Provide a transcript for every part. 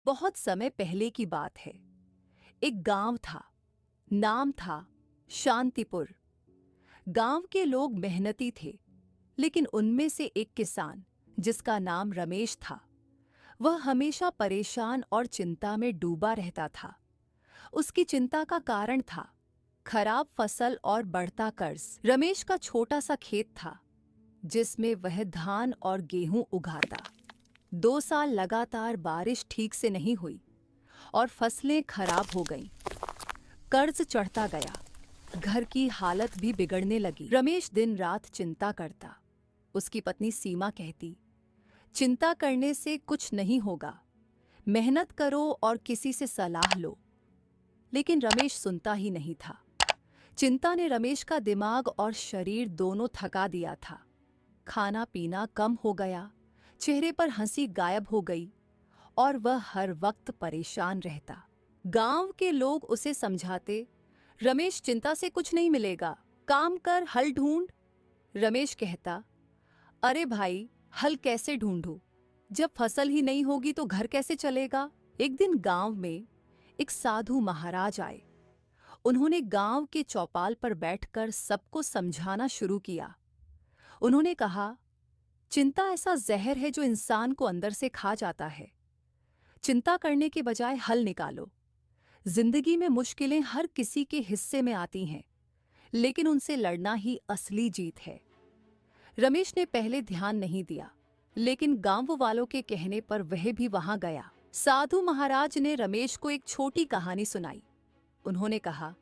बहुत समय पहले की बात है। एक गांव था। नाम था शांतिपुर। गांव के लोग मेहनती थे, लेकिन उनमें से एक किसान, जिसका नाम रमेश था, वह हमेशा परेशान और चिंता में डूबा रहता था। उसकी चिंता का कारण था खराब फसल और बढ़ता कर्ज। रमेश का छोटा सा खेत था, जिसमें वह धान और गेहूं उगाता। 2 साल लगातार बारिश ठीक से नहीं हुई और फसलें खराब हो गईं। कर्ज चढ़ता गया, घर की हालत भी बिगड़ने लगी। रमेश दिन रात चिंता करता। उसकी पत्नी सीमा कहती, चिंता करने से कुछ नहीं होगा, मेहनत करो और किसी से सलाह लो। लेकिन रमेश सुनता ही नहीं था। चिंता ने रमेश का दिमाग और शरीर दोनों थका दिया था। खाना पीना कम हो गया, चेहरे पर हंसी गायब हो गई और वह हर वक्त परेशान रहता। गांव के लोग उसे समझाते, रमेश चिंता से कुछ नहीं मिलेगा, काम कर, हल ढूंढ। रमेश कहता, अरे भाई, हल कैसे ढूंढूं? जब फसल ही नहीं होगी तो घर कैसे चलेगा? एक दिन गांव में एक साधु महाराज आए। उन्होंने गांव के चौपाल पर बैठकर सबको समझाना शुरू किया। उन्होंने कहा, चिंता ऐसा जहर है जो इंसान को अंदर से खा जाता है। चिंता करने के बजाय हल निकालो। जिंदगी में मुश्किलें हर किसी के हिस्से में आती हैं, लेकिन उनसे लड़ना ही असली जीत है। रमेश ने पहले ध्यान नहीं दिया, लेकिन गांव वालों के कहने पर वह भी वहां गया। साधु महाराज ने रमेश को एक छोटी कहानी सुनाई। उन्होंने कहा,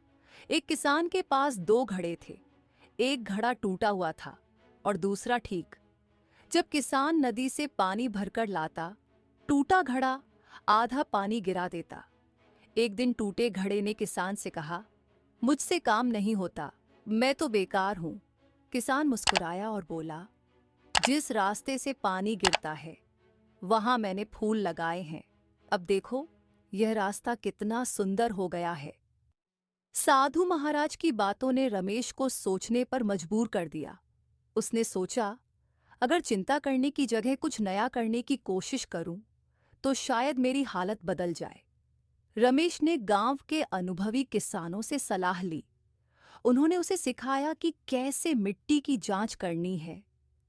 एक किसान के पास 2 घड़े थे। एक घड़ा टूटा हुआ था और दूसरा ठीक। जब किसान नदी से पानी भरकर लाता, टूटा घड़ा आधा पानी गिरा देता। एक दिन टूटे घड़े ने किसान से कहा, मुझसे काम नहीं होता, मैं तो बेकार हूं। किसान मुस्कुराया और बोला, जिस रास्ते से पानी गिरता है वहां मैंने फूल लगाए हैं। अब देखो, यह रास्ता कितना सुंदर हो गया है। साधु महाराज की बातों ने रमेश को सोचने पर मजबूर कर दिया। उसने सोचा, अगर चिंता करने की जगह कुछ नया करने की कोशिश करूं, तो शायद मेरी हालत बदल जाए। रमेश ने गांव के अनुभवी किसानों से सलाह ली। उन्होंने उसे सिखाया कि कैसे मिट्टी की जांच करनी है,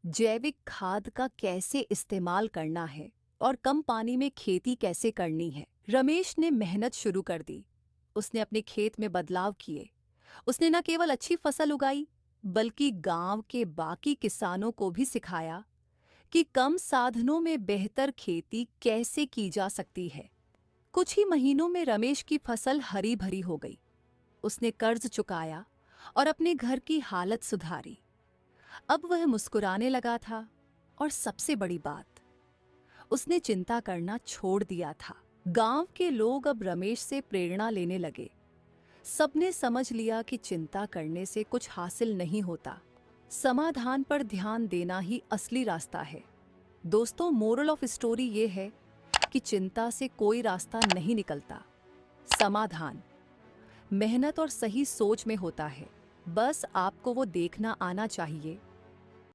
जैविक खाद का कैसे इस्तेमाल करना है और कम पानी में खेती कैसे करनी है। रमेश ने मेहनत शुरू कर दी। उसने अपने खेत में बदलाव किए। उसने न केवल अच्छी फसल उगाई, बल्कि गांव के बाकी किसानों को भी सिखाया कि कम साधनों में बेहतर खेती कैसे की जा सकती है। कुछ ही महीनों में रमेश की फसल हरी भरी हो गई। उसने कर्ज चुकाया और अपने घर की हालत सुधारी। अब वह मुस्कुराने लगा था और सबसे बड़ी बात, उसने चिंता करना छोड़ दिया था। गांव के लोग अब रमेश से प्रेरणा लेने लगे। सबने समझ लिया कि चिंता करने से कुछ हासिल नहीं होता, समाधान पर ध्यान देना ही असली रास्ता है। दोस्तों, मोरल ऑफ स्टोरी ये है कि चिंता से कोई रास्ता नहीं निकलता। समाधान मेहनत और सही सोच में होता है। बस आपको वो देखना आना चाहिए